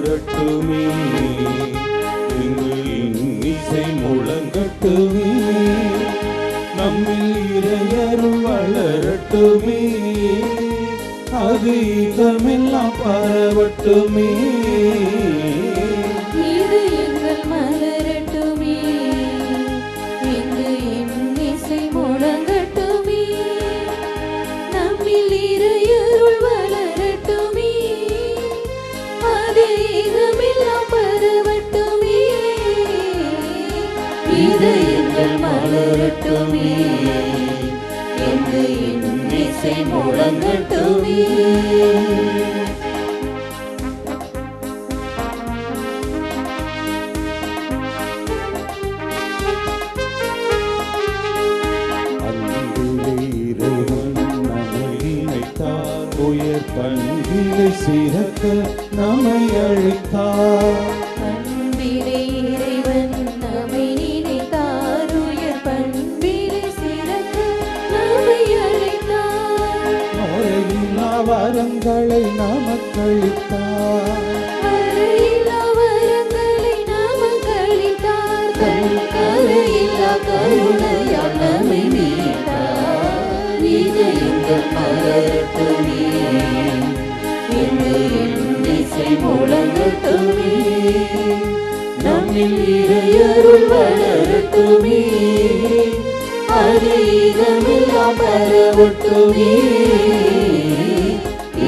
மலரட்டுமே, இங்கு இன்னிசை முழங்கட்டுமே, நம்மில் இறையருள் வளரட்டுமே, அது இதமெல்லாம் பரவட்டுமே. இது எங்கள் மலரட்டுமே, இங்கு இன்னிசை முழங்கட்டுமே, நம்மில் இறையருள் வளரட்டுமே, அது இதமெல்லாம் பரவட்டுமே. இது எங்கள் மலரட்டுமே, இங்கு இன்னிசை முழங்கட்டுமே. உயர் பண்பிலை சிறக்க நம்மை அழைத்தார். அன்பிலே இறைவன் நம்மை நினைத்தார், உயர் பண்பிலே சிறக்க நம்மை அழைத்தார். மறையில்லா வரங்களை நமக்களித்தார், மறையில்லா வரங்களை நமக்களித்தார், தன் கரையில்லா கருணையால் நம்மை மீட்டார். இது எங்கள் மலரட்டுமே, இங்கு இன்னிசை முழங்கட்டுமே, நம்மில் இறையருள் வளரட்டுமே, அது இதமெல்லாம் பரவட்டுமே.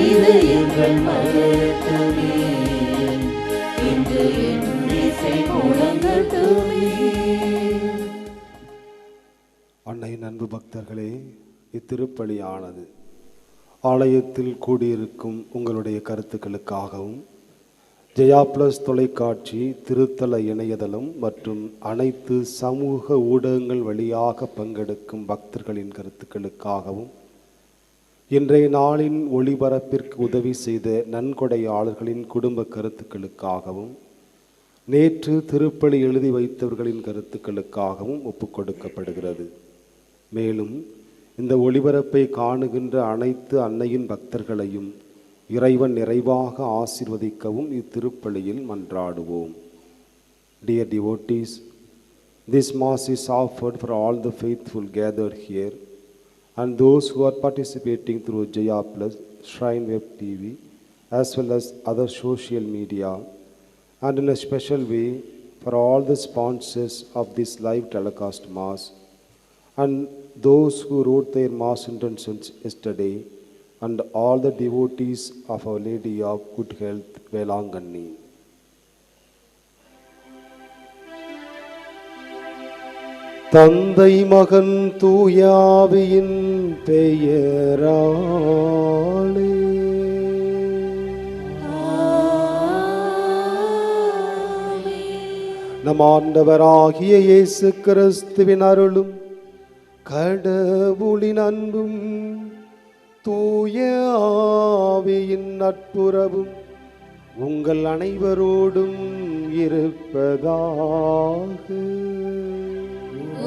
இது எங்கள் மலரட்டுமே, இங்கு இன்னிசை முழங்கட்டுமே. அன்னையின் அன்பு பக்தர்களே, இத்திருப்பலியானது ஆலயத்தில் கூடியிருக்கும் உங்களுடைய கருத்துக்களுக்காகவும் ஜெயா பிளஸ் தொலைக்காட்சி, திருத்தல இணையதளம் மற்றும் அனைத்து சமூக ஊடகங்கள் வழியாக பங்கெடுக்கும் பக்தர்களின் கருத்துக்களுக்காகவும், இன்றைய நாளின் ஒளிபரப்பிற்கு உதவி செய்த நன்கொடையாளர்களின் குடும்ப கருத்துக்களுக்காகவும், நேற்று திருப்பலி எழுதி வைத்தவர்களின் கருத்துக்களுக்காகவும் ஒப்புக்கொடுக்கப்படுகிறது. மேலும் இந்த ஒளிபரப்பை காணுகின்ற அனைத்து அன்னையின் பக்தர்களையும் இறைவன் நிறைவாக ஆசீர்வதிக்கவும் இத்திருப்பலியில் மன்றாடுவோம். Dear devotees, this Mass is offered for all the faithful gathered here and those who are participating through Jaya Plus, Shrine Web TV, as well as other social media, and in a special way for all the sponsors of this live telecast Mass and those who wrote their Mass intentions yesterday, and all the devotees of Our Lady of Good Health, Velanganni. தந்தை மகன் தூயாவியின் பெயராலே நம் ஆண்டவராகிய இயேசு கிறிஸ்துவின் அருளும் கடவுளின் அன்பும் தூய ஆவியின் நட்புறவும் உங்கள் அனைவரோடும் இருப்பதாக.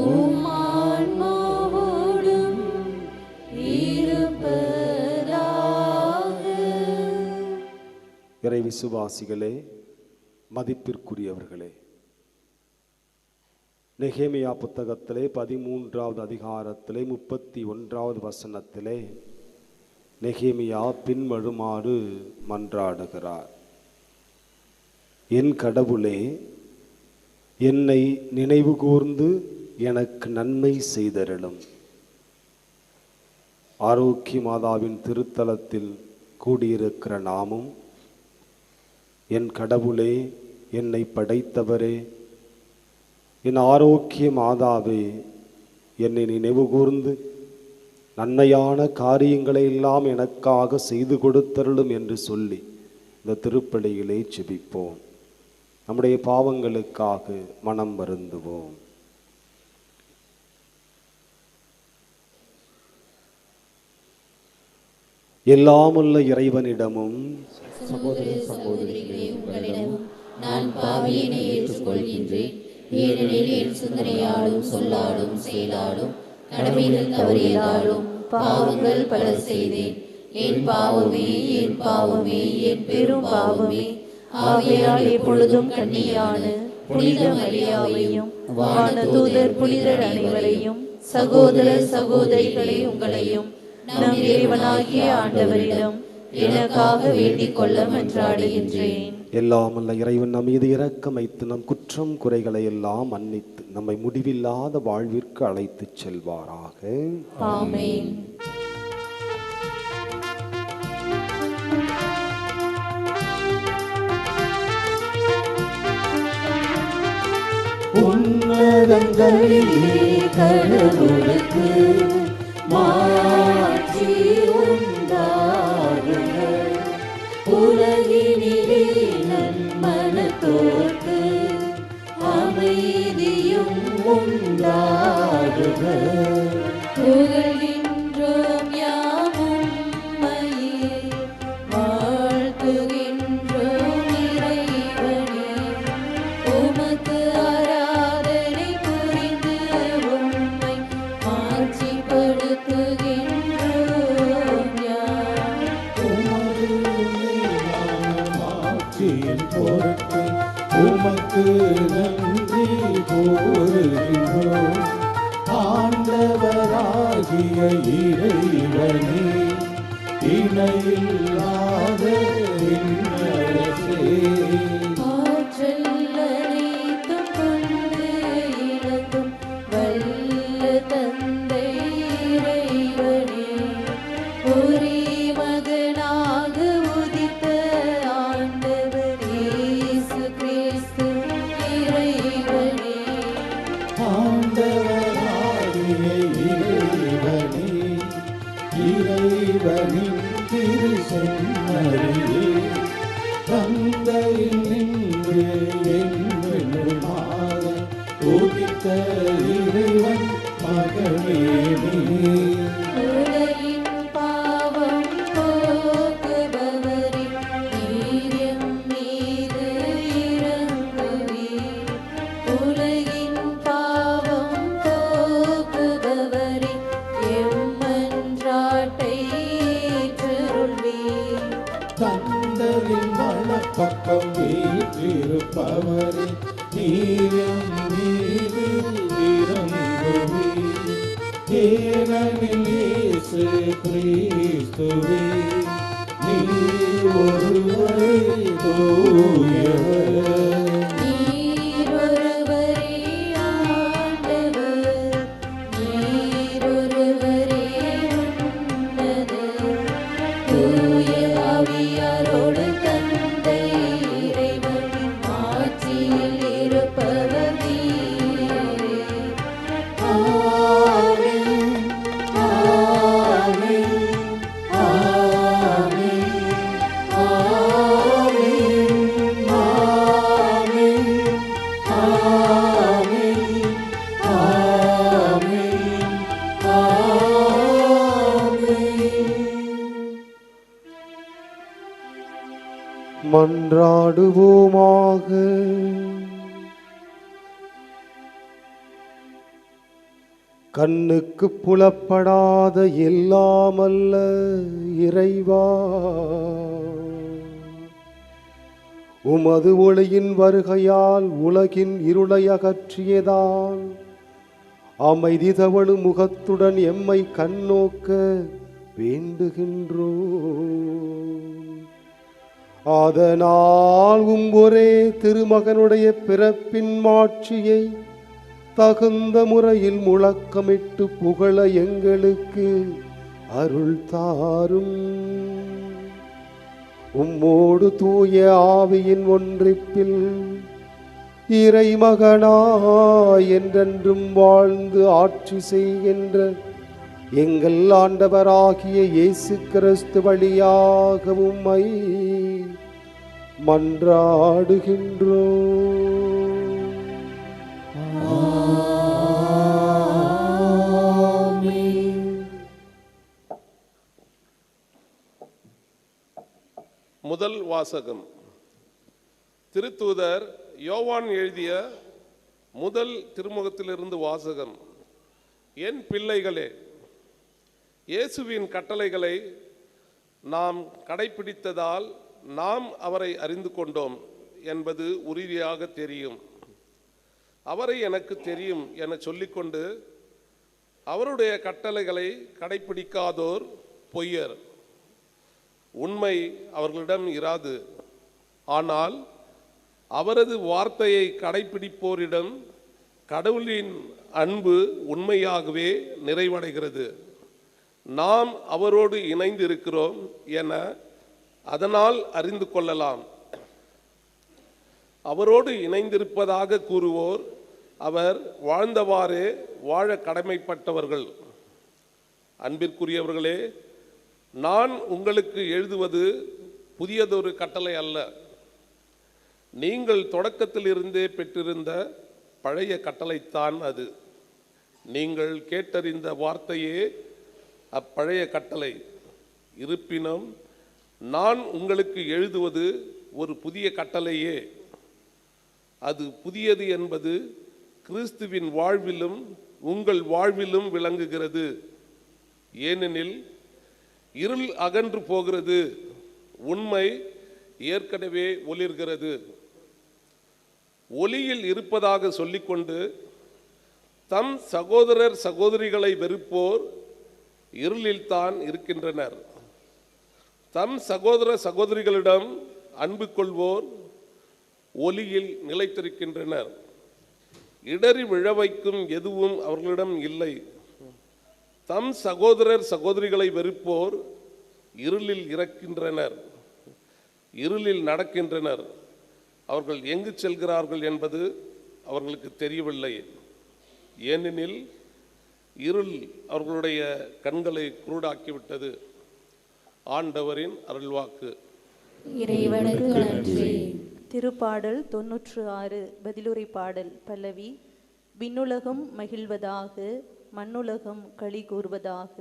உம் ஆன்மாவோடும் இருப்பதாக. இறை விசுவாசிகளே, மதிப்பிற்குரியவர்களே, நெகேமியா புத்தகத்திலே 13வது அதிகாரத்திலே 31வது வசனத்திலே நெகேமியா பின்வருமாறு மன்றாடுகிறார். என் கடவுளே, என்னை நினைவு கூர்ந்து எனக்கு நன்மை செய்தருளும். ஆரோக்கிய மாதாவின் திருத்தலத்தில் கூடியிருக்கிற நாமும், என் கடவுளே, என்னை படைத்தவரே, என் ஆரோக்கிய மாதாவே, என்னை நினைவு கூர்ந்து நன்மையான காரியங்களை எல்லாம் எனக்காக செய்து கொடுத்தருளும் என்று சொல்லி இந்த திருப்பலியிலே ஜெபிப்போம். நம்முடைய பாவங்களுக்காக மனம் வருந்துவோம். எல்லாமுள்ள இறைவனிடமும் சகோதர சகோதரிகளே, உங்களிடமும் நான் பாவியினை ஏற்றுக்கொள்கின்றேன். ஏனெனில் என் சிந்தனையாலும் சொல்லாலும் செயலாலும் கடமையில் தவறியதாலும் பாவங்கள் பல செய்தேன். என் பாவமே, என் பாவமே, என் பெரும் பாவமே. ஆகையால் எப்பொழுதும் கன்னியான புனித மரியாவையும் வானதூதர் புனிதர் அனைவரையும் சகோதர சகோதரிகளை உங்களையும் நம் இறைவனாகிய ஆண்டவரிடம் எனக்காக வேண்டிக் கொள்ள மன்றாடுகின்றேன். எல்லாம் அல்ல இறைவன் நம் மீது இரக்கம் வைத்து நம் குற்றம் குறைகளை எல்லாம் மன்னித்து நம்மை முடிவில்லாத வாழ்விற்கு அழைத்துச் செல்வாராக. ஆமென். உன்னதங்களிலே கடவுளுக்கு மாட்சி உண்டாகுக. உலகினிலே நன்மனத்தோர்க்கு அமைதியும் உண்டாகுக. புகழ்கின்றோம் யாம் உம்மையே, வாழ்த்துகின்றோம் இறைவனே. உமக்கு ஆராதனை புரிந்து உம்மை மாட்சிப்படுத்துகின்றோம் யாம். உமது ஆட்சியின் பொருட்டு உமக்கு நன்றி கூறுகின்றோம். ஆண்டவராகிய இறைவனே, இணையில்லாத விண்ணரசே, ஆற்றல் அனைத்தும் கொண்டு இலங்கும் வல்ல தந்தை இறைவனே, ஒரே மகனாக உதித்த ஆண்டவர் இயேசு கிறிஸ்து இறைவனே, ஆண்டவராகிய இறைவனே, இறைவனின் திருச்செம்மறியே, தந்தையில் நின்று என்றென்றுமாக உதித்த இறைவன் மகனே நீ. உலகின் பாவம் போக்குபவரே, நீர் எம் மீது இரங்குவீர். உலகின் பாவம் போக்குபவரே, எம் மன்றாட்டை ஏற்றருள்வீர். தந்தையின் வலப்பக்கம் வீற்றிருப்பவரே, நீரம் மீது இறங்குவீர். ஏனெனில் இயேசு கிறிஸ்துவே, நீர் ஒருவரே தூயவர். நீர் ஒருவரே ஆண்டவர், நீர் ஒருவரே உன்னதர். தூய ஆவியாரோடு தந்தை இறைவனின் ஆட்சியில் இருப்பவர் நீரே. ஆமென், ஆமென், ஆமென், ஆமென், ஆமென், ஆமென், ஆமென். மன்றாடுவோமாக. கண்ணுக்கு புலப்படாத எல்லாமல்ல இறைவா, உமது ஒளியின் வருகையால் உலகின் இருளை அகற்றியதால் அமைதி தவழு முகத்துடன் எம்மை கண்ணோக்க வேண்டுகின்றோம். அதனால் ஒரே திருமகனுடைய பிறப்பின் மாட்சியை தகுந்த முறையில் முழக்கமிட்டு புகழ எங்களுக்கு அருள் தாரும். உம்மோடு தூய ஆவியின் ஒன்றிப்பில் இறைமகனாய் என்றென்றும் வாழ்ந்து ஆட்சி செய்கின்ற எங்கள் ஆண்டவராகிய இயேசு கிறிஸ்து வழியாக உம்மை மன்றாடுகின்றோம். முதல் வாசகம். திருத்தூதர் யோவான் எழுதிய முதல் திருமுகத்திலிருந்து வாசகம். என் பிள்ளைகளே, இயேசுவின் கட்டளைகளை நாம் கடைபிடித்ததால் நாம் அவரை அறிந்து கொண்டோம் என்பது உறுதியாக தெரியும். அவரை எனக்கு தெரியும் என சொல்லிக்கொண்டு அவருடைய கட்டளைகளை கடைப்பிடிக்காதோர் பொய்யர். உண்மை அவர்களிடம் இராது. ஆனால் அவரது வார்த்தையை கடைப்பிடிப்போரிடம் கடவுளின் அன்பு உண்மையாகவே நிறைவடைகிறது. நாம் அவரோடு இணைந்து இருக்கிறோம் என அதனால் அறிந்து கொள்ளலாம். அவரோடு இணைந்திருப்பதாக கூறுவோர் அவர் வாழ்ந்தவாறே வாழ கடமைப்பட்டவர்கள். அன்பிற்குரியவர்களே, நான் உங்களுக்கு எழுதுவது புதியதொரு கட்டளை அல்ல, நீங்கள் தொடக்கத்தில் இருந்தே பெற்றிருந்த பழைய கட்டளைத்தான் அது. நீங்கள் கேட்டறிந்த வார்த்தையே அப்பழைய கட்டளை. இருப்பினும் நான் உங்களுக்கு எழுதுவது ஒரு புதிய கட்டளையே. அது புதியது என்பது கிறிஸ்துவின் வாழ்விலும் உங்கள் வாழ்விலும் விளங்குகிறது. ஏனெனில் இருள் அகன்று போகிறது, உண்மை ஏற்கனவே ஒளிர்கிறது. ஒளியில் இருப்பதாக சொல்லிக்கொண்டு தம் சகோதரர் சகோதரிகளை வெறுப்போர் இருளில் தான் இருக்கின்றனர். தம் சகோதர சகோதரிகளிடம் அன்பு கொள்வோர் ஒளியில் நிலைத்திருக்கின்றனர். இடறி விழ வைக்கும் எதுவும் அவர்களிடம் இல்லை. தம் சகோதரர் சகோதரிகளை வெறுப்போர் இருளில் இருளில் நடக்கின்றனர். அவர்கள் எங்கு செல்கிறார்கள் என்பது அவர்களுக்கு தெரியவில்லை. ஏனெனில் இருள் அவர்களுடைய கண்களை குருடாக்கிவிட்டது. ஆண்டவரின் அருள்வாக்கு. இறைவனுக்கு நன்றி. திருப்பாடல் 96 பதிலுரை பாடல் பல்லவி. விண்ணுலகம் மகிழ்வதாக, மண்ணுலகம் களி கூர்வதாக.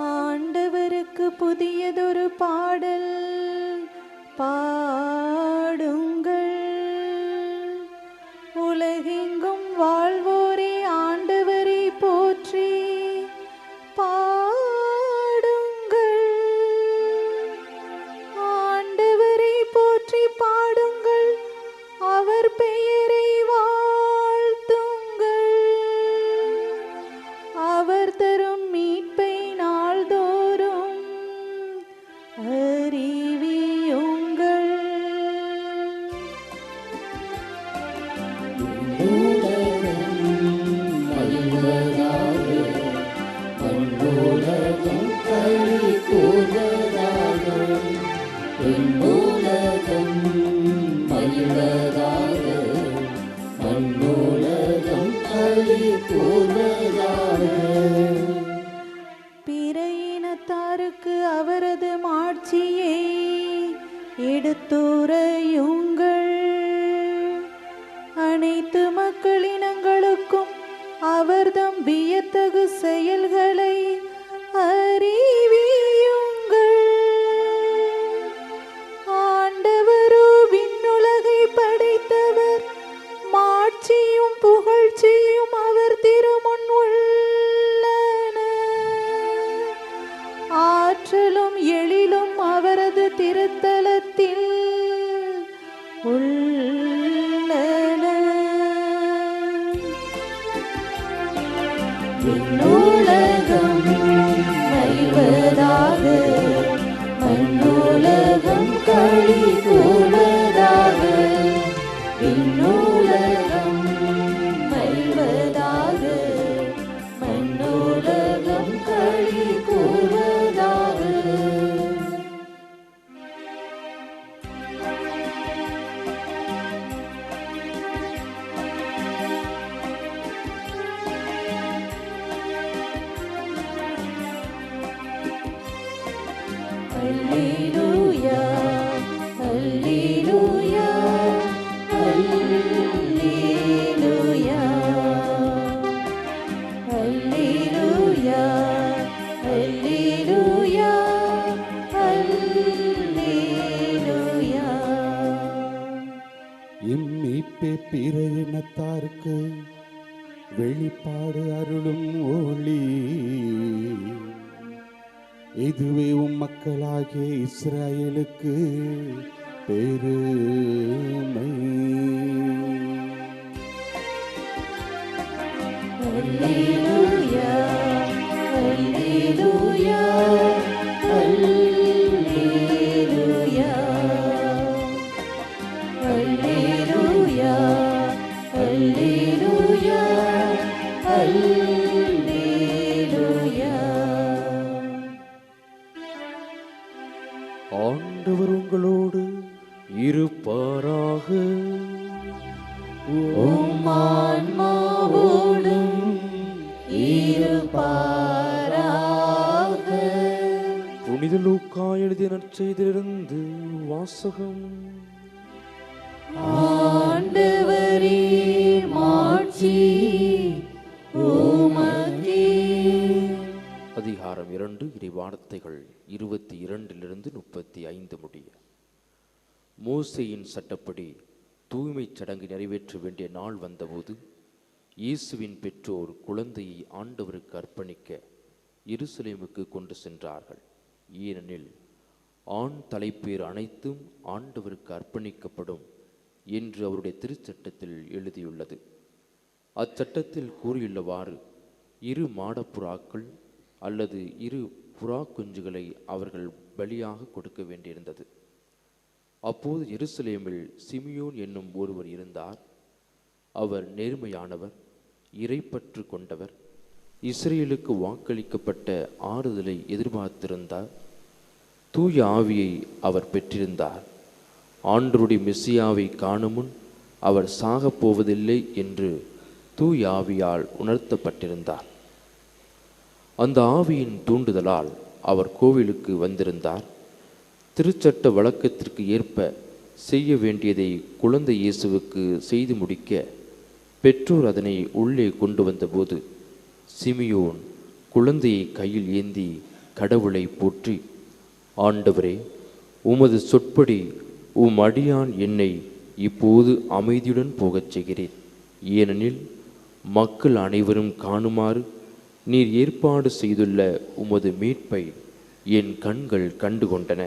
ஆண்டவருக்கு புதியதொரு பாடல் பாடுங்கள். உலகெங்கும் வாழ்வோரே ஆண்டவரை போற்றி பாடுங்கள். ஆண்டவரை போற்றி பாடுங்கள், அவர் பெயரை வாழ்த்துங்கள். அவர் தரும் மீட்பை நாள்தோறும் அறிவியுங்கள். பிற இனத்தாருக்கு அவரது மாட்சியை எடுத்துரையுங்கள். அனைத்து மக்களினங்களுக்கும் அவர்தம் வியத்தகு செயல்களை அறிவியுங்கள். ஆண்டவரோ விண்ணுலகை படைத்தவர், மாட்சியும் புகழ்ச்சியும் அவர் திருமுன் உள்ளன. ஆற்றலும் எழிலும் அவரது திருத்தலத்தில் உள்ளன. விண்ணுலகம் மகிழ்வதாக, மண்ணுலகம் களி கூர்வதாக. விண்ணுலகம் மகிழ்வதாக, மண்ணுலகம் களி கூர்வதாக. அல்லேலூயா அல்லேலூயா அல்லேலூயா அல்லேலூயா அல்லேலூயா அல்லேலூயா. இம்மீட்பே பிற இனத்தாருக்கு வெளிப்பாடு அருளும் ஒளி, இதுவே உம் மக்களாகிய இஸ்ராயேலுக்கு பெருமை. அல்லேலூயா அல்லேலூயா அல்லேலூயா அல்லேலூயா அல்லேலூயா அல்லேலூயா. ஆண்டவர் உங்களோடு இருப்பாராக. உம் ஆன்மாவோடும் இருப்பாராக. புனித லூக்கா எழுதிய நற்செய்தியிலிருந்து வாசகம். ஆண்டவரே மாட்சி உமக்கே. அதிகாரம் 2 இறைவார்த்தைகள் 22-35 முடிய. மோசேயின் சட்டப்படி தூய்மைச் சடங்கு நிறைவேற்ற வேண்டிய நாள் வந்தபோது இயேசுவின் பெற்றோர் குழந்தையை ஆண்டவருக்கு அர்ப்பணிக்க எருசலேமுக்கு கொண்டு சென்றார்கள். ஏனெனில் ஆண் தலைப்பேர் அனைத்தும் ஆண்டவருக்கு அர்ப்பணிக்கப்படும் என்று அவருடைய திருச்சட்டத்தில் எழுதியுள்ளது. அச்சட்டத்தில் கூறியுள்ளவாறு 2 மாடப்புறாக்கள் அல்லது 2 புறா குஞ்சுகளை அவர்கள் பலியாக கொடுக்க வேண்டியிருந்தது. அப்போது எருசலேமில் சிமியோன் என்னும் ஒருவர் இருந்தார். அவர் நேர்மையானவர், இறைப்பற்று கொண்டவர், இஸ்ரேலுக்கு வாக்களிக்கப்பட்ட ஆறுதலை எதிர்பார்த்திருந்தார். தூய ஆவியை அவர் பெற்றிருந்தார். ஆண்டவருடைய மெசியாவை காணும் முன் அவர் சாகப் போவதில்லை என்று தூய ஆவியால் உணர்த்தப்பட்டிருந்தார். அந்த ஆவியின் தூண்டுதலால் அவர் கோவிலுக்கு வந்திருந்தார். திருச்சட்ட வழக்கத்திற்கு ஏற்ப செய்ய வேண்டியதை குழந்தை இயேசுவுக்கு செய்து முடிக்க பெற்றோர் அதனை உள்ளே கொண்டு வந்தபோது சிமியோன் குழந்தையை கையில் ஏந்தி கடவுளை போற்றி, ஆண்டவரே, உமது சொற்படி உம் அடியான் என்னை இப்போது அமைதியுடன் போகச் செய்கிறேன். ஏனெனில் மக்கள் அனைவரும் காணுமாறு நீர் ஏற்பாடு செய்துள்ள உமது மீட்பை என் கண்கள் கண்டுகொண்டன.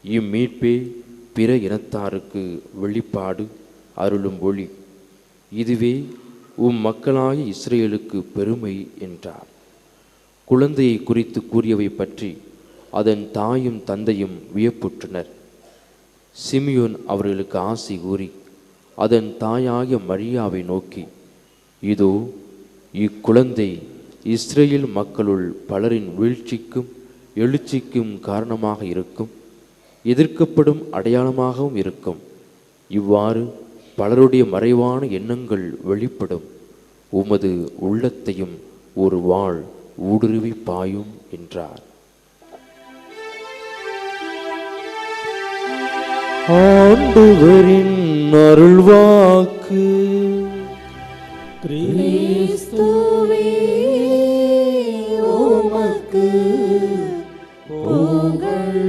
இம்மீட்பே பிற இனத்தாருக்கு வெளிப்பாடு அருளும் ஒளி. இதுவே உம் மக்களாகிய இஸ்ரேலுக்கு பெருமை என்றார். குழந்தையை குறித்து கூறியவை பற்றி அதன் தாயும் தந்தையும் வியப்புற்றனர். சிமியோன் அவர்களுக்கு ஆசி கூறி அதன் தாயாகிய மரியாவை நோக்கி, இதோ இக்குழந்தை இஸ்ரேல் மக்களுள் பலரின் வீழ்ச்சிக்கும் எழுச்சிக்கும் காரணமாக இருக்கும், எதிர்க்கப்படும் அடையாளமாகவும் இருக்கும். இவ்வாறு பலருடைய மறைவான எண்ணங்கள் வெளிப்படும். உமது உள்ளத்தையும் ஒரு வாள் ஊடுருவி பாயும் என்றார். ஆண்டவரின் அருள்வாக்கு. கிறிஸ்துவே உமக்கு புகழ்.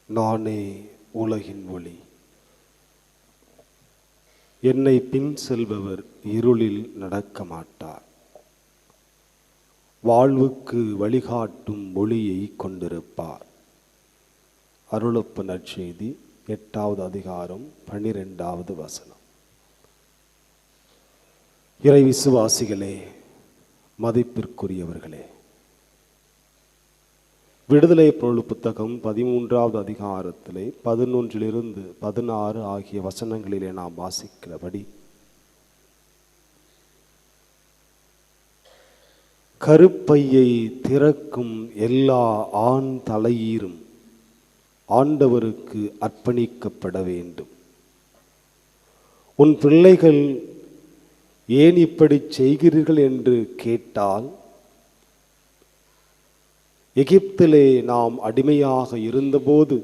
நானே உலகின் ஒளி. என்னை பின் செல்பவர் இருளில் நடக்க மாட்டார், வாழ்வுக்கு வழிகாட்டும் ஒளியை கொண்டிருப்பார். அருளப்ப நற்செய்தி 8வது அதிகாரம் 12வது வசனம். இறை விசுவாசிகளே, மதிப்பிற்குரியவர்களே, விடுதலை பொருள் புத்தகம் 13வது அதிகாரத்திலே 11 - 16 ஆகிய வசனங்களிலே நாம் வாசிக்கிறபடி, கருப்பையை திறக்கும் எல்லா ஆண் தலையீரும் ஆண்டவருக்கு அர்ப்பணிக்கப்பட வேண்டும். உன் பிள்ளைகள் ஏன் இப்படி செய்கிறீர்கள் என்று கேட்டால், எகிப்திலே நாம் அடிமையாக இருந்தபோது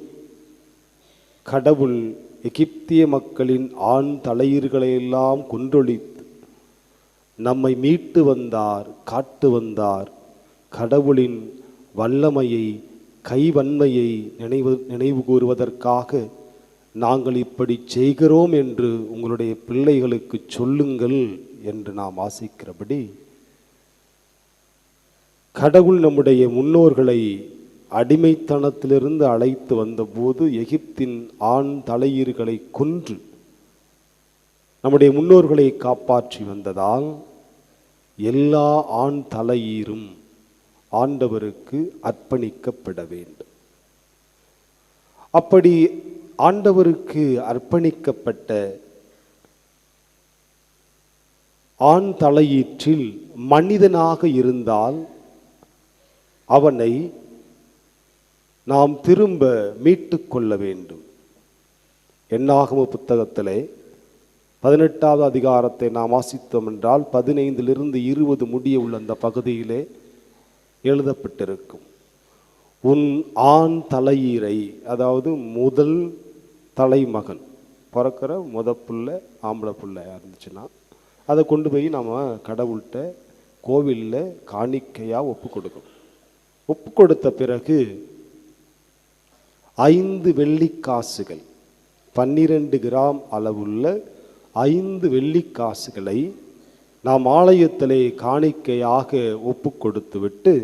கடவுள் எகிப்திய மக்களின் ஆண் தலையீர்களையெல்லாம் கொன்றொழித்து நம்மை மீட்டு வந்தார், காட்டு வந்தார். கடவுளின் வல்லமையை, கைவன்மையை நினைவு கூறுவதற்காக நாங்கள் இப்படி செய்கிறோம் என்று உங்களுடைய பிள்ளைகளுக்கு சொல்லுங்கள் என்று நாம் ஆசைக்கிறபடி, கடவுள் நம்முடைய முன்னோர்களை அடிமைத்தனத்திலிருந்து அழைத்து வந்தபோது எகிப்தின் ஆண் தலையீர்களை கொன்று நம்முடைய முன்னோர்களை காப்பாற்றி வந்ததால் எல்லா ஆண் தலையீரும் ஆண்டவருக்கு அர்ப்பணிக்கப்பட வேண்டும். அப்படி ஆண்டவருக்கு அர்ப்பணிக்கப்பட்ட ஆண் தலையீற்றில் மனிதனாக இருந்தால் அவனை நாம் திரும்ப மீட்டு கொள்ள வேண்டும். என்னாகம புத்தகத்திலே 18வது அதிகாரத்தை நாம் வாசித்தோம் என்றால் 15 to 20 முடிய உள்ள அந்த பகுதியிலே எழுதப்பட்டிருக்கும். உன் ஆண் தலையீரை, அதாவது முதல் தலைமகன் பிறக்கிற புள்ள ஆம்பளை பிள்ளையா இருந்துச்சுன்னா அதை கொண்டு போய் நம்ம கடவுள்கிட்ட கோவிலில் காணிக்கையாக ஒப்பு கொடுக்கணும். ஒப்பு கொடுத்த பிறகு 5 வெள்ளிக்காசுகள், 12 கிராம் அளவுள்ள 5 வெள்ளிக்காசுகளை நாம் ஆலயத்திலே காணிக்கையாக ஒப்பு கொடுத்து விட்டு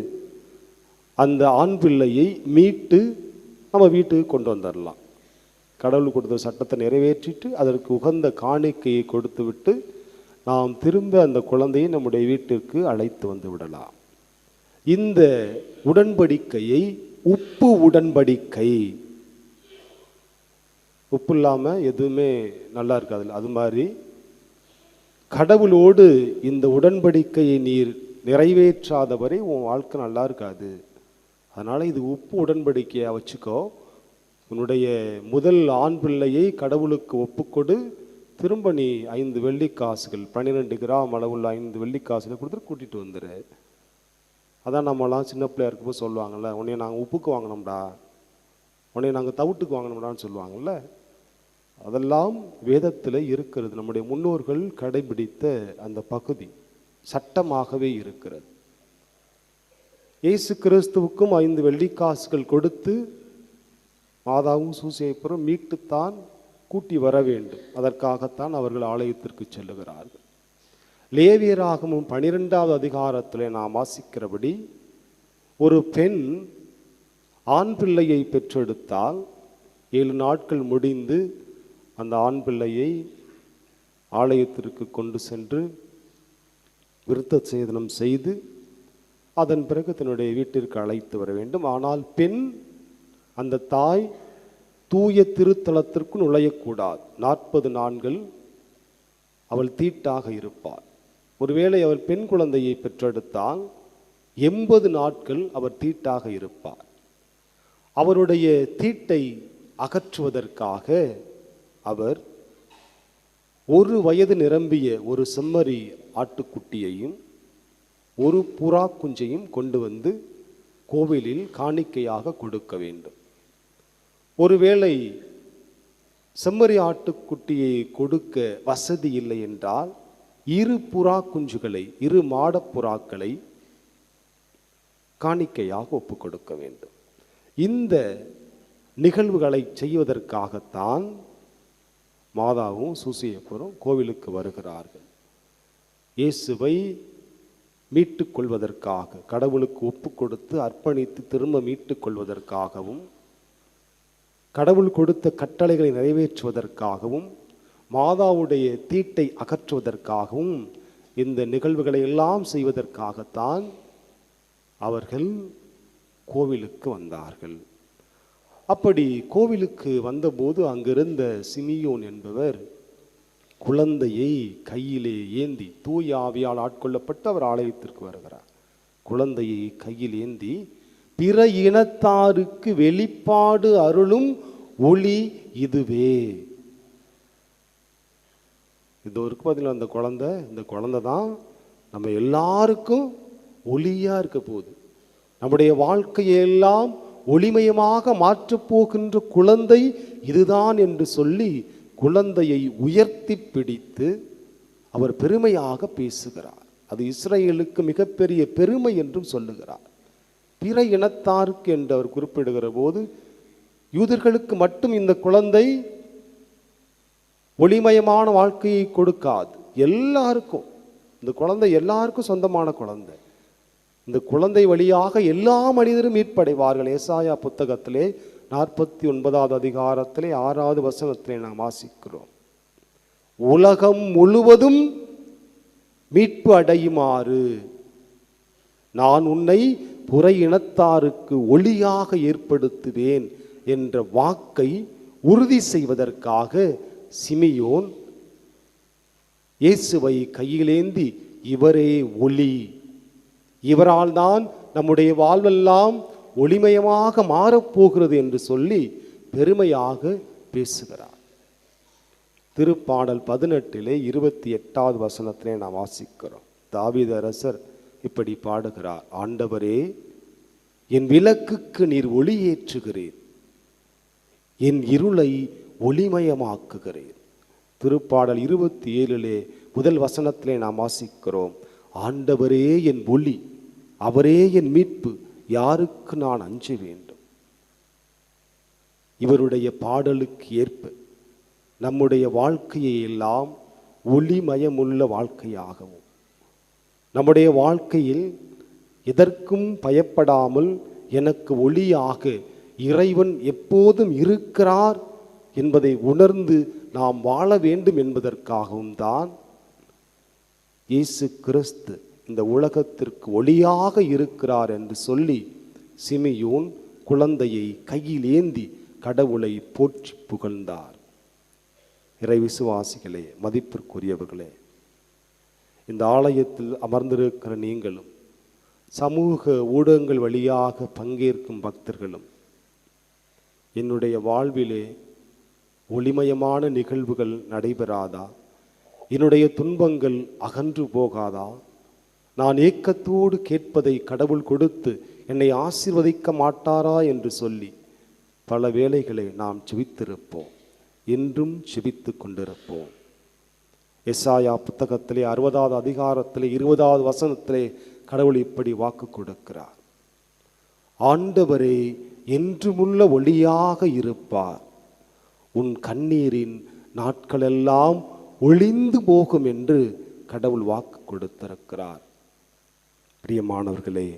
அந்த ஆண் பிள்ளையை மீட்டு நம்ம வீட்டுக்கு கொண்டு வந்துடலாம். கடவுள் கொடுத்த சட்டத்தை நிறைவேற்றிட்டு அதற்கு உகந்த காணிக்கையை கொடுத்து விட்டு நாம் திரும்ப அந்த குழந்தையை நம்முடைய வீட்டிற்கு அழைத்து வந்து விடலாம். இந்த உடன்படிக்கையை உப்பு உடன்படிக்கை, உப்பு இல்லாமல் எதுவுமே நல்லா இருக்காது, அது மாதிரி கடவுளோடு இந்த உடன்படிக்கையை நீர் நிறைவேற்றாத வரை உன் வாழ்க்கை நல்லா இருக்காது. அதனால் இது உப்பு உடன்படிக்கையை வச்சுக்கோ. உன்னுடைய முதல் ஆண் பிள்ளையை கடவுளுக்கு ஒப்புக்கொடு. திரும்ப நீ 5 வெள்ளிக்காசுகள், 12 கிராம் அளவுள்ள 5 வெள்ளிக்காசுகளை கொடுத்துட்டு கூட்டிகிட்டு வந்துடு. அதான் நம்மலாம் சின்ன பிள்ளையா இருக்கும்போது சொல்லுவாங்கள்ல, உன்னைய நாங்கள் உப்புக்கு வாங்கினோம்டா, உன்னைய நாங்கள் தவிட்டுக்கு வாங்கினோம்டான்னு சொல்லுவாங்கள்ல. அதெல்லாம் வேதத்தில் இருக்கிறது. நம்முடைய முன்னோர்கள் கடைபிடித்த அந்த பகுதி சட்டமாகவே இருக்கிறது. இயேசு கிறிஸ்துவுக்கும் 5 வெள்ளிக்காசுகள் கொடுத்து மாதாவும் சூசையப்பரும் மீட்டுத்தான் கூட்டி வர வேண்டும். அதற்காகத்தான் அவர்கள் ஆலயத்திற்கு செல்லுகிறார்கள். லேவியராகமும் 12வது அதிகாரத்தில் நாம் வாசிக்கிறபடி, ஒரு பெண் ஆண் பிள்ளையை பெற்றெடுத்தால் 7 நாட்கள் முடிந்து அந்த ஆண் பிள்ளையை ஆலயத்திற்கு கொண்டு சென்று விருத்த சேதனம் செய்து அதன் பிறகு தன்னுடைய வீட்டிற்கு அழைத்து வர வேண்டும். ஆனால் பெண், அந்த தாய் தூய திருத்தலத்திற்கு நுழையக்கூடாது. 40 நாட்கள் அவள் தீட்டாக இருப்பாள். ஒருவேளை அவள் பெண் குழந்தையை பெற்றெடுத்தால் 80 நாட்கள் அவர் தீட்டாக இருப்பார். அவருடைய தீட்டை அகற்றுவதற்காக அவர் 1 வயது நிரம்பிய ஒரு செம்மறி ஆட்டுக்குட்டியையும் 1 புறா குஞ்சையும் கொண்டு வந்து கோவிலில் காணிக்கையாக கொடுக்க வேண்டும். ஒருவேளை செம்மறி ஆட்டுக்குட்டியை கொடுக்க வசதி இல்லை என்றால் 2 புறா குஞ்சுகளை, 2 மாடப்புறாக்களை காணிக்கையாக ஒப்பு கொடுக்க வேண்டும். இந்த நிகழ்வுகளை செய்வதற்காகத்தான் மாதாவும் சூசையப்பரும் கோவிலுக்கு வருகிறார்கள். இயேசுவை மீட்டு கொள்வதற்காக, கடவுளுக்கு ஒப்பு கொடுத்து அர்ப்பணித்து திரும்ப மீட்டு கொள்வதற்காகவும், கடவுள் கொடுத்த கட்டளைகளை நிறைவேற்றுவதற்காகவும், மாதாவுடைய தீட்டை அகற்றுவதற்காகவும், இந்த நிகழ்வுகளை எல்லாம் செய்வதற்காகத்தான் அவர்கள் கோவிலுக்கு வந்தார்கள். அப்படி கோவிலுக்கு வந்தபோது அங்கிருந்த சிமியோன் என்பவர் குழந்தையை கையிலே ஏந்தி, தூய ஆவியால் ஆட்கொள்ளப்பட்டு அவர் ஆலயத்திற்கு வருகிறார். குழந்தையை கையில் ஏந்தி, பிற இனத்தாருக்கு வெளிப்பாடு அருளும் ஒளி இதுவே. இது இருக்கு பார்த்தீங்களா, இந்த குழந்தை தான் நம்ம எல்லாருக்கும் ஒளியாக இருக்க போகுது. நம்முடைய வாழ்க்கையெல்லாம் ஒளிமயமாக மாற்றப் போகின்ற குழந்தை இதுதான் என்று சொல்லி குழந்தையை உயர்த்தி பிடித்து அவர் பெருமையாக பேசுகிறார். அது இஸ்ரேலுக்கு மிகப்பெரிய பெருமை என்றும் சொல்லுகிறார். பிற இனத்தாருக்கு என்று அவர் குறிப்பிடுகிற போது யூதர்களுக்கு மட்டும் இந்த குழந்தை ஒளிமயமான வாழ்க்கையை கொடுக்காது, எல்லாருக்கும். இந்த குழந்தை எல்லாருக்கும் சொந்தமான குழந்தை. இந்த குழந்தை வழியாக எல்லா மனிதரும் மீட்படைவார்கள். ஏசாயா புத்தகத்திலே 49வது அதிகாரத்திலே 6வது வசனத்திலே நாம் வாசிக்கிறோம். உலகம் முழுவதும் மீட்பு அடையுமாறு நான் உன்னை புற இனத்தாருக்கு ஒளியாக ஏற்படுத்துவேன் என்ற வாக்கை உறுதி செய்வதற்காக சிமியோன் இயேசுவை கையிலேந்தி இவரே ஒளி, இவரால் தான் நம்முடைய வாழ்வெல்லாம் ஒளிமயமாக மாறப்போகிறது என்று சொல்லி பெருமையாக பேசுகிறார். திருப்பாடல் 18 28வது வசனத்திலே நாம் வாசிக்கிறோம். தாவீது அரசர் இப்படி பாடுகிறார். ஆண்டவரே, என் விளக்குக்கு நீர் ஒளி ஏற்றுகிறீர், என் இருளை ஒளிமயமாக்குகிறேன். திருப்பாடல் 27 முதல் வசனத்திலே நாம் வாசிக்கிறோம். ஆண்டவரே என் ஒளி, அவரே என் மீட்பு, யாருக்கு நான் அஞ்ச வேண்டும்? இவருடைய பாடலுக்கு ஏற்ப நம்முடைய வாழ்க்கையை எல்லாம் ஒளிமயமுள்ள வாழ்க்கையாகவும், நம்முடைய வாழ்க்கையில் எதற்கும் பயப்படாமல் எனக்கு ஒளியாக இறைவன் எப்போதும் இருக்கிறார் என்பதை உணர்ந்து நாம் வாழ வேண்டும் என்பதற்காகவும் தான் இயேசு கிறிஸ்து இந்த உலகத்திற்கு ஒளியாக இருக்கிறார் என்று சொல்லி சிமியோன் குழந்தையை கையில் ஏந்தி கடவுளை போற்றி புகழ்ந்தார். இறை விசுவாசிகளே, மதிப்பிற்குரியவர்களே, இந்த ஆலயத்தில் அமர்ந்திருக்கிற நீங்களும் சமூக ஊடகங்கள் வழியாக பங்கேற்கும் பக்தர்களும் என்னுடைய வாழ்விலே ஒளிமயமான நிகழ்வுகள் நடைபெறாதா? என்னுடைய துன்பங்கள் அகன்று போகாதா? நான் ஏக்கத்தோடு கேட்பதை கடவுள் கொடுத்து என்னை ஆசீர்வதிக்க மாட்டாரா என்று சொல்லி பல வேளைகளை நாம் செபித்திருப்போம், என்றும் செபித்து கொண்டிருப்போம். எசாயா புத்தகத்திலே 60வது அதிகாரத்திலே 20வது வசனத்திலே கடவுள் இப்படி வாக்கு கொடுக்கிறார். ஆண்டவரே என்றுமுள்ள ஒளியாக இருப்பார், உன் கண்ணீரின் நாட்களெல்லாம் ஒளிந்து போகும் என்று கடவுள் வாக்கு கொடுத்திருக்கிறார். பிரியமானவர்களே,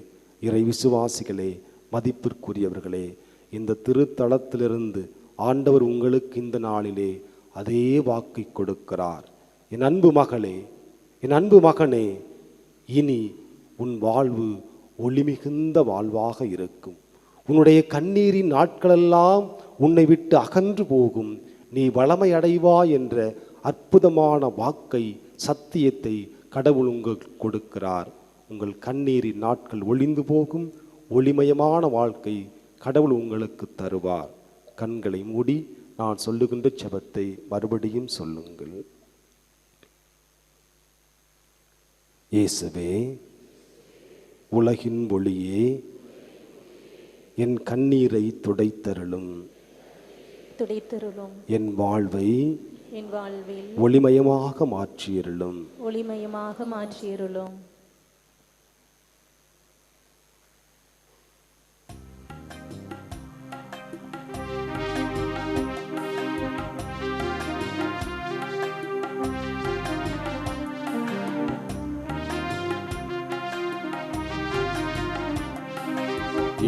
இறை விசுவாசிகளே, மதிப்பிற்குரியவர்களே, இந்த திருத்தலத்திலிருந்து ஆண்டவர் உங்களுக்கு இந்த நாளிலே அதே வாக்கை கொடுக்கிறார். என் அன்பு மகளே, என் அன்பு மகனே, இனி உன் வாழ்வு ஒளிமிகுந்த வாழ்வாக இருக்கும். உன்னுடைய கண்ணீரின் நாட்களெல்லாம் உன்னை விட்டு அகன்று போகும். நீ வளமை அடைவாய் என்ற அற்புதமான வாக்கை, சத்தியத்தை கடவுள் உங்களுக்கு கொடுக்கிறார். உங்கள் கண்ணீரின் நாட்கள் ஒளிந்து போகும். ஒளிமயமான வாழ்க்கை கடவுள் உங்களுக்கு தருவார். கண்களை மூடி நான் சொல்லுகின்ற ஜெபத்தை மறுபடியும் சொல்லுங்கள். இயேசுவே, உலகின் ஒளியே, என் கண்ணீரை துடைத்தருளும். என் வாழ்வை ஒளிமயமாக மாற்றியருளும்.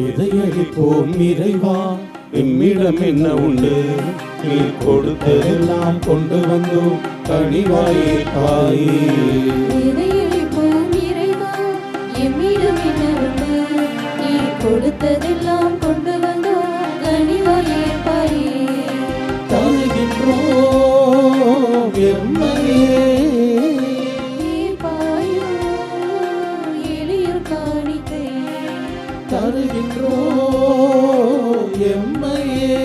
இதையளிப்போம் இறைவா, எம்மிடம் என்ன உண்டு? நீ கொடுத்ததெல்லாம் கொண்டு வந்தோம், கனிவாயிருப்பாயே. இதையளிப்போம் இறைவா, எம்மிடம் என்ன உண்டு? நீ கொடுத்ததெல்லாம் கொண்டு வந்தோம், கனிவாயிருப்பாயே. தருகின்றோம் எம்மையே, தருகின்றோம் எம்மையே,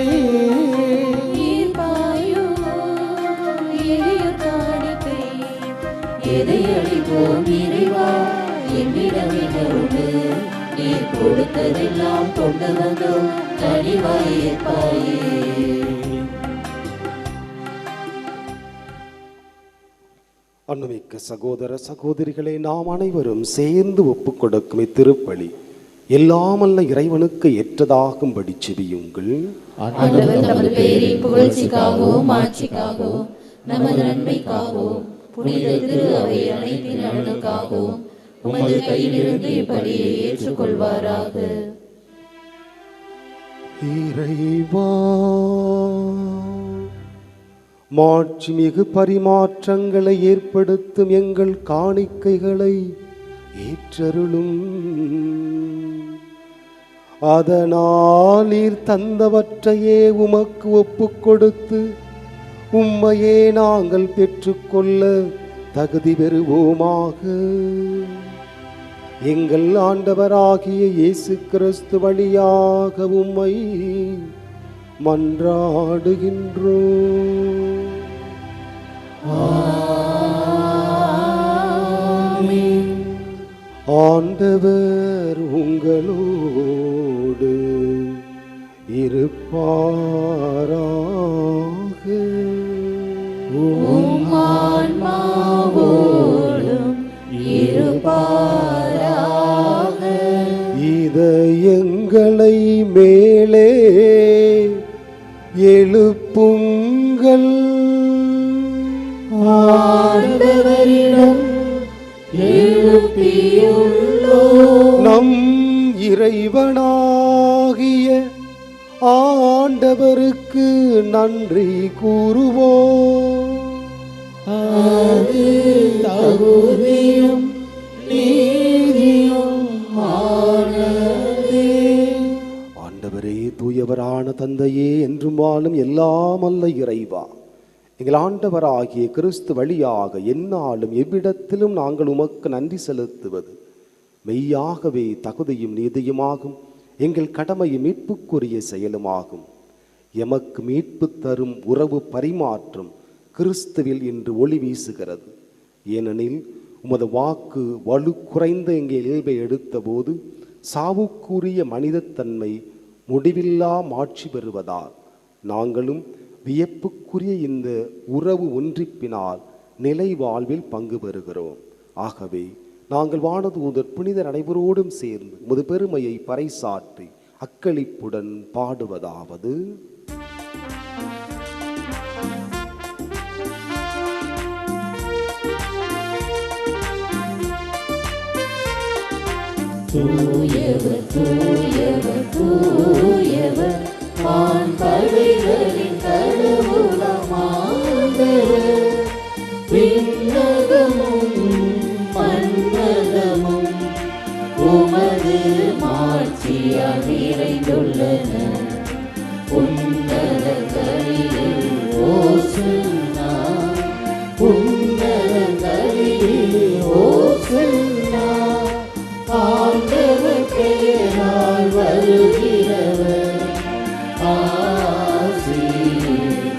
எளியோர் காணிக்கை. எதை அளிப்போம் இறைவா எம்மிடம் என்ன உண்டு நீர் கொடுத்ததெல்லாம் கொண்டு வந்தோம் கனிவாய் ஏற்பாயே. அன்புமிக்க சகோதர சகோதரிகளை நாம் அனைவரும் சேர்ந்து ஒப்புக் கொடுக்கும் இத்திருப்பலி எல்லாமல்ல இறைவனுக்கு ஏற்றதாகும்படி செவியுங்கள். ஆண்டவர் தமது பெயரின் புகழ்ச்சிக்காகவும் ஆட்சிக்காகவும் நமது நன்மைக்காகவும் புனித திரு அவை அனைத்தின் நலனுக்காகவும் உமது கையிலிருந்து இப்படியை ஏற்றுக்கொள்வாராக. இறைவா மாட்சிமிகு பரிமாற்றங்களை ஏற்படுத்தும் எங்கள் காணிக்கைகளை ஏற்றருளும். அதனால் நீர் தந்தவற்றையே உமக்கு ஒப்புக் கொடுத்து உம்மையே நாங்கள் பெற்றுக்கொள்ள தகுதி பெறுவோமாக. எங்கள் ஆண்டவராகிய இயேசு கிறிஸ்து வழியாக உம்மை மன்றாடுகின்றோம். ஆண்டவர் உங்களோடு இருப்பாராக. உம் ஆன்மாவோடும் இருப்பாராக. இதயங்களை மேலே எழுப்புங்கள். ஆண்டவரிடம் எழுப்பியுள்ளோம். நம் இறைவனாகிய ஆண்டவருக்கு நன்றி கூறுவோம். அது தகுதியும் நீதியும் ஆனதே. ஆண்டவரே, தூயவரான தந்தையே, என்றும் வாழும் எல்லாமல்ல இறைவா, எங்கள் ஆண்டவராகிய கிறிஸ்து வழியாக எந்நாளும் எவ்விடத்திலும் நாங்கள் உமக்கு நன்றி செலுத்துவது மெய்யாகவே தகுதியும் நீதியுமாகும். எங்கள் கடமையும் மீட்புக்குரிய செயலுமாகும். எமக்கு மீட்பு தரும் உறவு பரிமாற்றம் கிறிஸ்துவில் இன்று ஒளி வீசுகிறது. ஏனெனில் உமது வாக்கு வலு குறைந்த எங்கள் இயல்பை எடுத்த போது சாவுக்குரிய மனிதத்தன்மை முடிவில்லா மாட்சி பெறுவதால் நாங்களும் வியப்புக்குரிய இந்த உறவு ஒன்றிப்பினால் நிலை வாழ்வில் பங்கு பெறுகிறோம். ஆகவே நாங்கள் வானதூதர் புனிதர் அனைவரோடும் சேர்ந்து உமது பெருமையை பறைசாற்றி அக்களிப்புடன் பாடுவதாவது: தூயவர் தூயவர் தூயவர் வான்படைகளின் கடவுளமாண்டவர். விண்ணகமும் மண்ணகமும் உமது மாட்சியால் நிறைந்துள்ளன. உன்னதங்களில் ஓசன்னா, உன்னதங்களில் ஓசன்னா. ஆண்டவர் பெயரால் வருகிறவர் ஆசி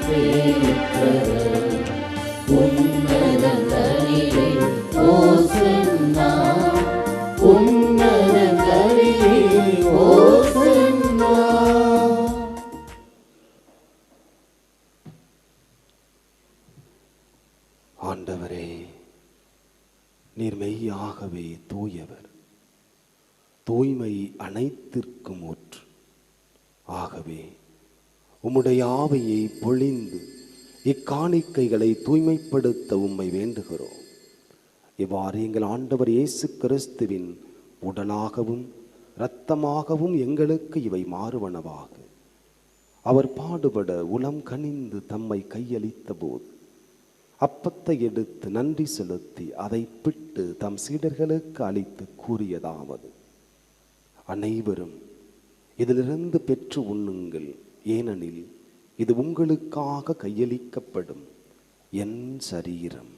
பெற்றவர். உன்னதங்களிலே ஓசன்னா, உன்னதங்களிலே ஓசன்னா. ஆண்டவரே, நீர் மெய்யாகவே தூயவர், தூய்மை அனைத்திற்கும் ஊற்று. ஆகவே உம்முடைய ஆவியை பொழிந்து இக்காணிக்கைகளை தூய்மைப்படுத்த உம்மை வேண்டுகிறோம். இவ்வாறு எங்கள் ஆண்டவர் இயேசு கிறிஸ்துவின் உடலாகவும் இரத்தமாகவும் எங்களுக்கு இவை மாறுவனவாக. அவர் பாடுபட உளம் கனிந்து தம்மை கையளித்த போது அப்பத்தை எடுத்து நன்றி செலுத்தி அதை பிட்டு தம் சீடர்களுக்கு அளித்து கூறியதாவது: அனைவரும் இதிலிருந்து பெற்று உண்ணுங்கள், ஏனெனில் இது உங்களுக்காக கையளிக்கப்படும் என் சரீரம்.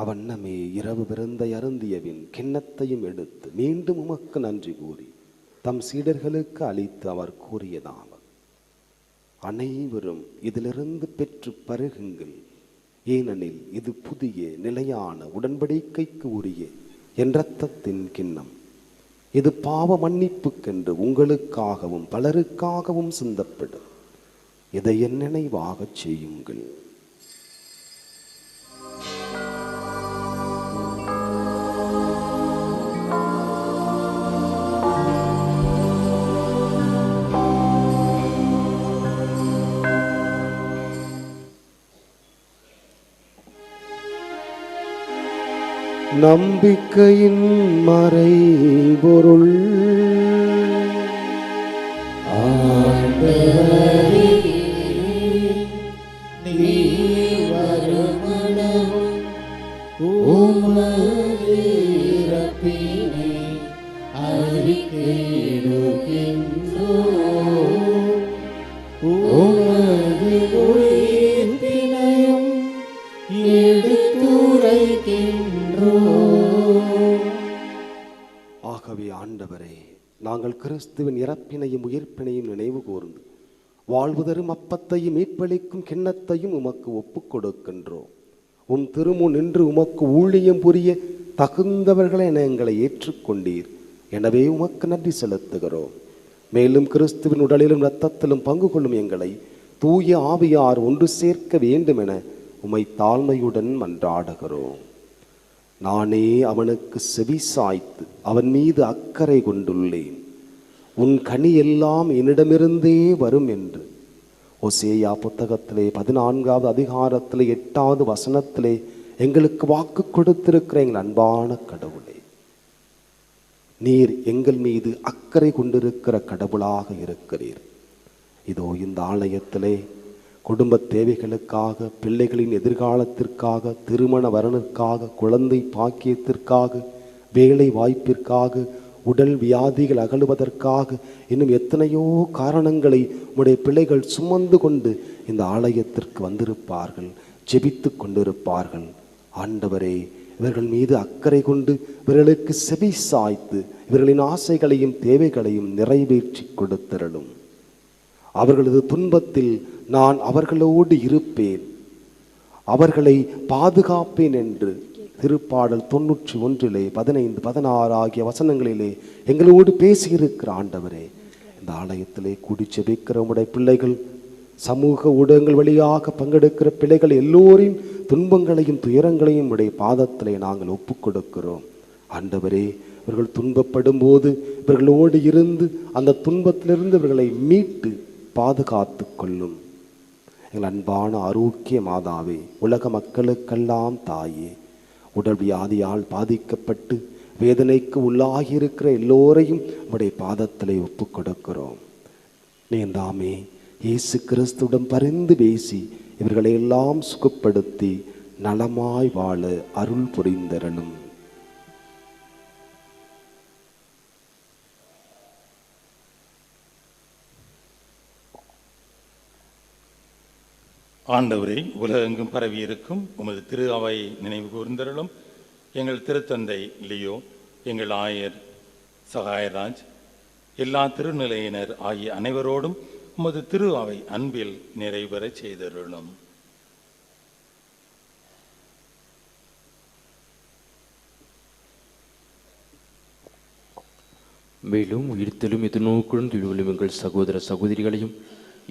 அவண்ணமே இரவு விருந்தை அருந்தியவின் கிண்ணத்தையும் எடுத்து மீண்டும் உமக்கு நன்றி கூறி தம் சீடர்களுக்கு அளித்து அவர் கூறியதாவது: அனைவரும் இதிலிருந்து பெற்று பருகுங்கள், ஏனெனில் இது புதிய நிலையான உடன்படிக்கைக்கு உரிய என் இரத்தத்தின் கிண்ணம். இது பாவ மன்னிப்புக்கென்று உங்களுக்காகவும் பலருக்காகவும் சிந்தப்படும். இதை என் நினைவாகச் செய்யுங்கள். நம்பிக்கையின் மறைபொருள் ஆண்டவரே, நீர் வருமளவும் உமது இறப்பினை அறிக்கையிடுகின்றோம். உமது உயிர்ப்பினையும் எடுத்துரைக்கின்றோம். ஆகவே ஆண்டவரே, நாங்கள் கிறிஸ்துவின் இறப்பினையும் உயிர்ப்பினையும் நினைவு கூர்ந்து வாழ்வு தரும் அப்பத்தையும் மீட்பளிக்கும் கிண்ணத்தையும் உமக்கு ஒப்புக் கொடுக்கின்றோம். உம் திருமுன் நின்று உமக்கு ஊழியம் புரிய தகுந்தவர்களை என எங்களை ஏற்றுக்கொண்டீர். எனவே உமக்கு நன்றி செலுத்துகிறோம். மேலும் கிறிஸ்துவின் உடலிலும் இரத்தத்திலும் பங்கு கொள்ளும் எங்களை தூய ஆவியார் ஒன்று சேர்க்க வேண்டும் என உம்மை தாழ்மையுடன் மன்றாடுகிறோம். நானே அவனுக்கு செவி சாய்த்து அவன் மீது அக்கறை கொண்டுள்ளேன். உன் கனி எல்லாம் என்னிடமிருந்தே வரும் என்று ஓசேயா புத்தகத்திலே 14வது அதிகாரத்திலே 8வது வசனத்திலே எங்களுக்கு வாக்கு கொடுத்திருக்கிற எங்கள் அன்பான கடவுளே, நீர் எங்கள் மீது அக்கறை கொண்டிருக்கிற கடவுளாக இருக்கிறீர். இதோ இந்த ஆலயத்திலே குடும்ப தேவைகளுக்காக, பிள்ளைகளின் எதிர்காலத்திற்காக, திருமண வரனுக்காக, குழந்தை பாக்கியத்திற்காக, வேலை வாய்ப்பிற்காக, உடல் வியாதிகள் அகலுவதற்காக, இன்னும் எத்தனையோ காரணங்களை உம்முடைய பிள்ளைகள் சுமந்து கொண்டு இந்த ஆலயத்திற்கு வந்திருப்பார்கள், ஜெபித்து கொண்டிருப்பார்கள். ஆண்டவரே, இவர்கள் மீது அக்கறை கொண்டு இவர்களுக்கு செவி சாய்த்து இவர்களின் ஆசைகளையும் தேவைகளையும் நிறைவேற்றி கொடுத்திரளும். அவர்களது துன்பத்தில் நான் அவர்களோடு இருப்பேன், அவர்களை பாதுகாப்பேன் என்று திருப்பாடல் 91 15 16 ஆகிய வசனங்களிலே எங்களோடு பேசியிருக்கிற ஆண்டவரே, இந்த ஆலயத்திலே கூடி ஜெபிக்கிற உம்முடைய பிள்ளைகள், சமூக ஊடகங்கள் வழியாக பங்கெடுக்கிற பிள்ளைகள் எல்லோரின் துன்பங்களையும் துயரங்களையும் உடைய பாதத்திலே நாங்கள் ஒப்புக் கொடுக்கிறோம். ஆண்டவரே, இவர்கள் துன்பப்படும் போது இவர்களோடு இருந்து அந்த துன்பத்திலிருந்து இவர்களை மீட்டு பாதுகாத்து கொள்ளும். எங்கள் அன்பான ஆரோக்கிய மாதாவே, உலக மக்களுக்கெல்லாம் தாயே, உடல் வியாதியால் பாதிக்கப்பட்டு வேதனைக்கு உள்ளாகி இருக்கிற எல்லோரையும் உடைய பாதத்திலே ஒப்புக் கொடுக்கிறோம். நீந்தாமே இயேசு கிறிஸ்துவிடம் பரிந்து பேசி இவர்களை எல்லாம் சுகப்படுத்தி நலமாய் வாழ அருள் புரிந்தரலும். ஆண்டவரே, உலகெங்கும் பரவி இருக்கும் உமது திரு அவை நினைவு கூர்ந்தருளும். எங்கள் திருத்தந்தை லியோ, எங்கள் ஆயர் சகாயராஜ், எல்லா திருநிலையினர் ஆகிய அனைவரோடும் உமது திரு அவை அன்பில் நிறைவேறச் செய்தருளும். மேலும் உயிர்த்தெழும் எதிர்நோக்குடன் துயிலும் எங்கள் சகோதர சகோதரிகளையும்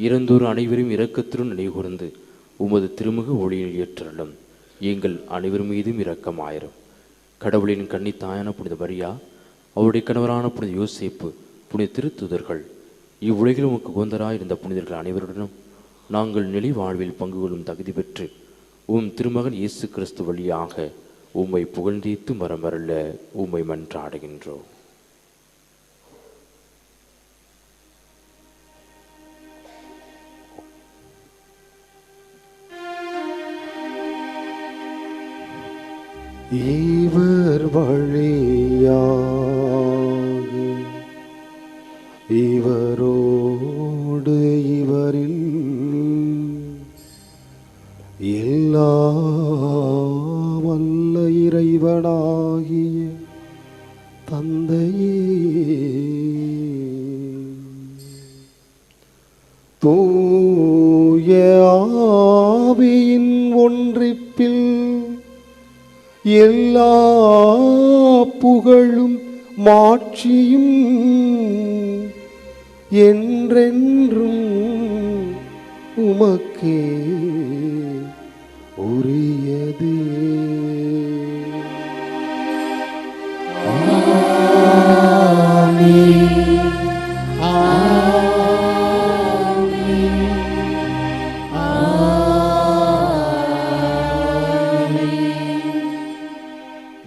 இறந்தோர் அனைவரும் இரக்கத்துடன் நினைவுகூர்ந்து உமது திருமுக ஒளியில் ஏற்றலும். எங்கள் அனைவர் மீதும் இரக்கமாயிரும். கடவுளின் கன்னித்தாயான புனித மரியா, அவருடைய கணவரான புனித யோசேப்பு, புனித திருத்துதர்கள், இவ்வுலகில் உமக்கு உகந்தராயிருந்த புனிதர்கள் அனைவருடனும் நாங்கள் நிலை வாழ்வில் பங்கு கொள்ளும் தகுதி பெற்று உம் திருமகன் இயேசு கிறிஸ்து வழியாக உம்மை புகழ்ந்தீத்து மரமருள உம்மை மன்றாடுகின்றோம். இவர் வழியாக இவரோடு இவரில் எல்லாம் வல்ல தந்தையே, தூய ஆவியின் ஒன்றிப்பில் எல்லா புகழும் மாட்சியும் என்றென்றும் உமக்கே உரியது.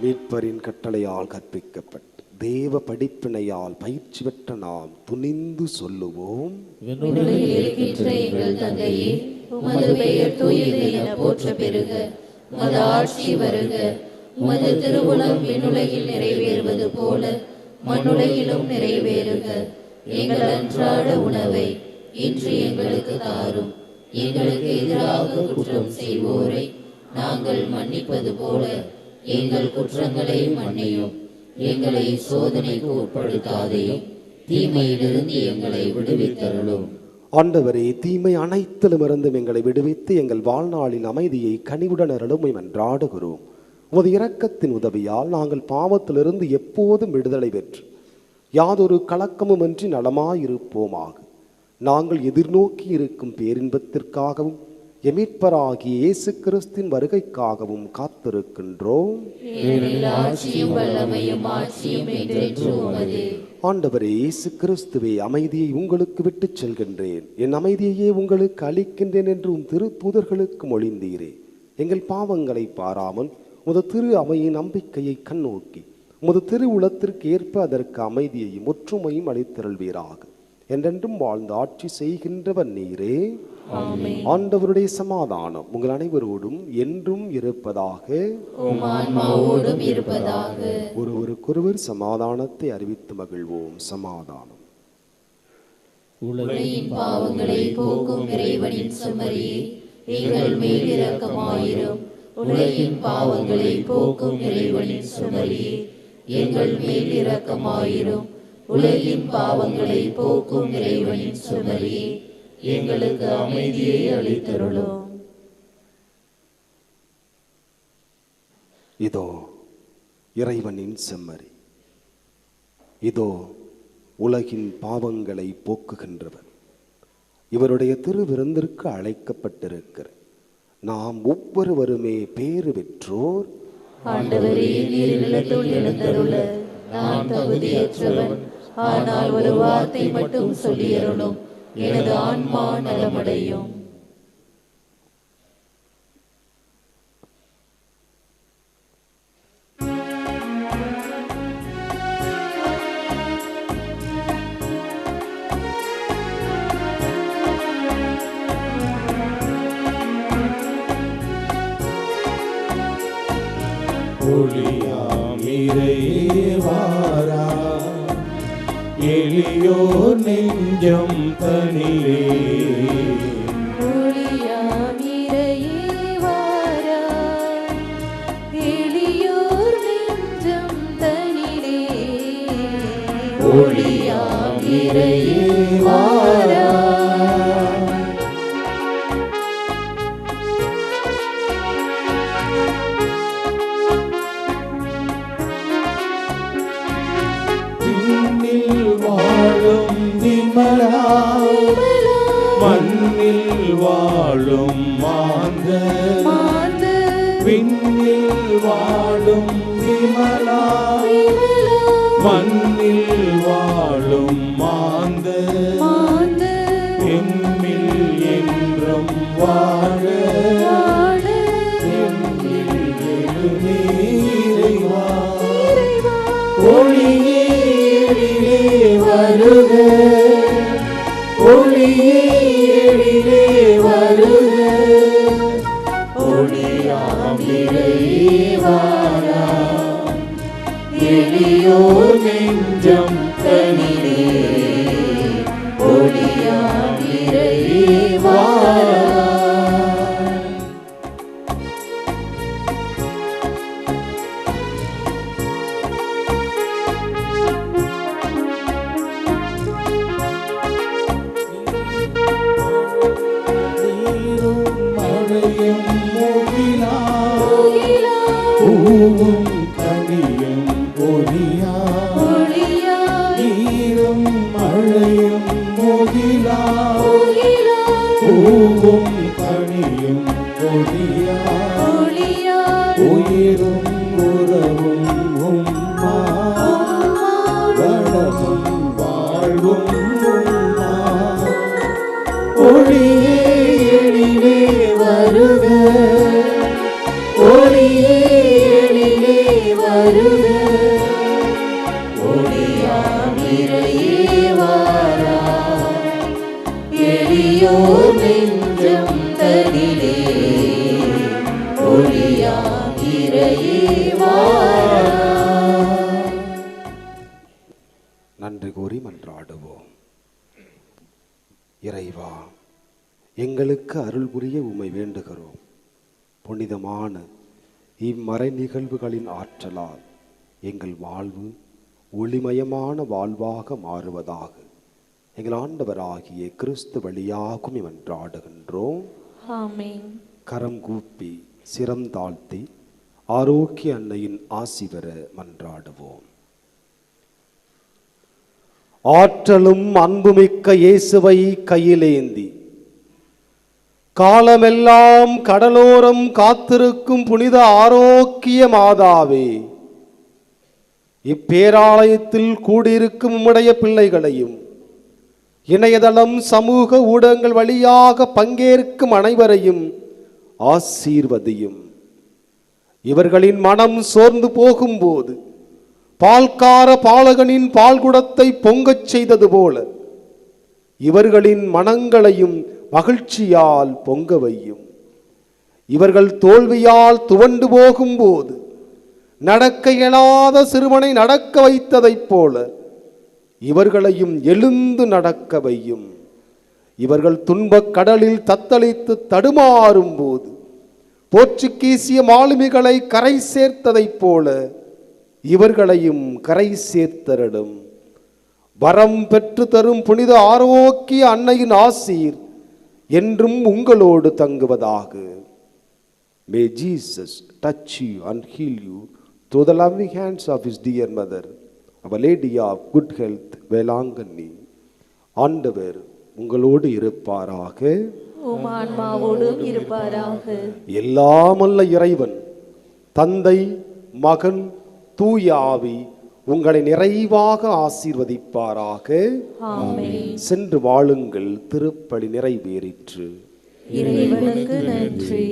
மீட்பரின் கட்டளையால் கற்பிக்கப்பட்டு தேவ படிப்பினையால் பயிற்சி பெற்ற நாம் துணிந்து சொல்லுவோம். விண்ணுலகில் இருக்கின்ற எங்கள் தந்தையே, உமது பெயர் தூயது என போற்ற பெறுக. உமது ஆட்சி வருக. உமது திருவுளம் விண்ணுலகில் நிறைவேறுவது போல மண்ணுலகிலும் நிறைவேறுக. எங்கள் அன்றாட உணவை இன்று எங்களுக்கு தாரும். எங்களுக்கு எதிராக குற்றம் செய்வோரை நாங்கள் மன்னிப்பது போல எங்கள் குற்றங்களை மன்னியும். எங்களை சோதனைக்கு உட்படுத்தாதையும், தீமையிலிருந்து எங்களை விடுவித்தருளும். ஆண்டவரே, தீமை அனைத்திலும் இருந்தும் எங்களை விடுவித்து எங்கள் வாழ்நாளின் அமைதியை கனிவுடன் அருளும் என்றாடுகிறோம். உமது இரக்கத்தின் உதவியால் நாங்கள் பாவத்திலிருந்து எப்போதும் விடுதலை பெற்று யாதொரு கலக்கமுமின்றி நலமாயிருப்போமாக. நாங்கள் எதிர்நோக்கி இருக்கும் பேரின்பத்திற்காகவும் எமீட்பராகிய இயேசு கிறிஸ்தின் வருகைக்காகவும் காத்திருக்கின்றோம். ஆண்டவரே இயேசு கிறிஸ்துவே, அமைதியை உங்களுக்கு விட்டுச் செல்கின்றேன், என் அமைதியையே உங்களுக்கு அளிக்கின்றேன் என்று உம் திருப்புதர்களுக்கு மொழிந்தீரே. எங்கள் பாவங்களை பாராமல் உமது திரு அவையின் நம்பிக்கையை கண்ணோக்கி உமது திரு உளத்திற்கு ஏற்ப அதற்கு அமைதியையும் ஒற்றுமையும் அளித்தருள்வீராக. என்றென்றும் வாழ்ந்து ஆட்சி செய்கின்றவர் நீரே. ஆண்டவருடைய சமாதானம் உங்கள் அனைவரோடும் என்றும் இருப்பதாக. ஒருவருக்கொருவர் சமாதானத்தை அறிவித்து மகிழ்வோம். சமாதானம். உலகின் பாவங்களை போக்கும் இறைவனின் சுமரியே, எங்கள் மேல் இரக்கமாயிரும். உலகின் பாவங்களை போக்கும் இறைவனின் சுமரியே, எங்கள் மேல் இரக்கமாயிரும். உலகின் பாவங்களை போக்கும் இறைவனின் சுமரியே, எங்களுக்கு அமைதியை அளித்தருளும். இதோ இறைவனின் செம்மறி, இதோ உலகின் பாவங்களை போக்குகின்றவர். இவருடைய திருவிருந்திற்கு அழைக்கப்பட்டிருக்கிற நாம் ஒவ்வொருவருமே பேறு பெற்றோர். ஆண்டவரே, நீர் நிலத்துள் எழுந்தருள நான் தகுதியற்றவன். ஆனால் ஒரு வார்த்தை மட்டும் சொல்லியருளும், எனது ஆன்மா நலமடையும். ஒளியாம் இறைவாரா, எளியோர் நெஞ்சம் தனிலே. ஒளியாம் இறைவாரா, எளியோர் நெஞ்சம் தனிலே. ஒளியாம் இறைவாரா, வாழும் விமலா, மண்ணில் வாழும் மாந்த, விண்ணில் வாழும் விமலா, மண்ணில் வாழும் மாந்த, எம்மில் என்றும் வாழ, எம்மில் எழுமே இறைவா. ஒளியே வருக, ஒளியே வருக, ஒளியாம் இறைவாரா, எளியோர் நெஞ்சம் தனிலே. ஒளியாம் இறைவாரா. பூவும் கனியும் ஒளியாய் ஒளியாய் உயிரும் உறவும் உம்மா வளமும் வாழ்வும் உம்மா ஒளியே எழிலே வருக ஒளியே எழிலே வருக ஒளியாமிரையே வாராய் எளியோர் நெஞ்சம் தனிலே ஒளியாமிரையே வாராய். நன்றி கூறி மன்றாடுவோம். இறைவா, எங்களுக்கு அருள் புரிய உம்மை வேண்டுகிறோம். புனிதமான இம்மறை நிகழ்வுகளின் ஆற்றலால் எங்கள் வாழ்வு ஒளிமயமான வாழ்வாக மாறுவதாக எங்கள் ஆண்டவராகிய கிறிஸ்து வழியாகும் மன்றாடுகின்றோம். ஆமென். கரம் கூப்பி சிரம் தாழ்த்தி ஆரோக்கிய அன்னையின் ஆசி பெற மன்றாடுவோம். ஆற்றலும் அன்புமிக்க இயேசுவை கையிலேந்தி காலமெல்லாம் கடலோரம் காத்திருக்கும் புனித ஆரோக்கிய மாதாவே, இப்பேராலயத்தில் கூடியிருக்கும் உம்முடைய பிள்ளைகளையும் இணையதளம் சமூக ஊடகங்கள் வழியாக பங்கேற்கும் அனைவரையும் ஆசீர்வதியும். இவர்களின் மனம் சோர்ந்து போகும்போது பால்கார பாலகனின் பால்குடத்தை பொங்கச் செய்தது போல இவர்களின் மனங்களையும் மகிழ்ச்சியால் பொங்க வையும். இவர்கள் தோல்வியால் துவண்டு போகும்போது நடக்க இயலாத சிறுவனை நடக்க வைத்ததைப் போல இவர்களையும் எழுந்து நடக்க வையும். இவர்கள் துன்பக் கடலில் தத்தளித்து தடுமாறும் போது போர்ச்சுகீசிய மாலுமிகளை கரை சேர்த்ததைப் போல இவர்களையும் கரை சேர்த்தரடும். வரம் பெற்று தரும் புனித ஆரோக்கிய அன்னையின் ஆசீர் என்றும் உங்களோடு தங்குவதாக. May Jesus touch you and heal you through the loving hands of his dear mother, Our Lady of Good Health, Velankanni. ஆண்டவர் உங்களோடு இருப்பாராக, உம் ஆன்மாவோடும் இருப்பாராக. எல்லாமல்ல இறைவன் தந்தை மகன் தூய ஆவி உங்களை நிறைவாக ஆசீர்வதிப்பாராக. ஆமென். சென்று வாழுங்கள், திருப்பலி நிறைவேறிற்று. இறைவனுக்கு நன்றி.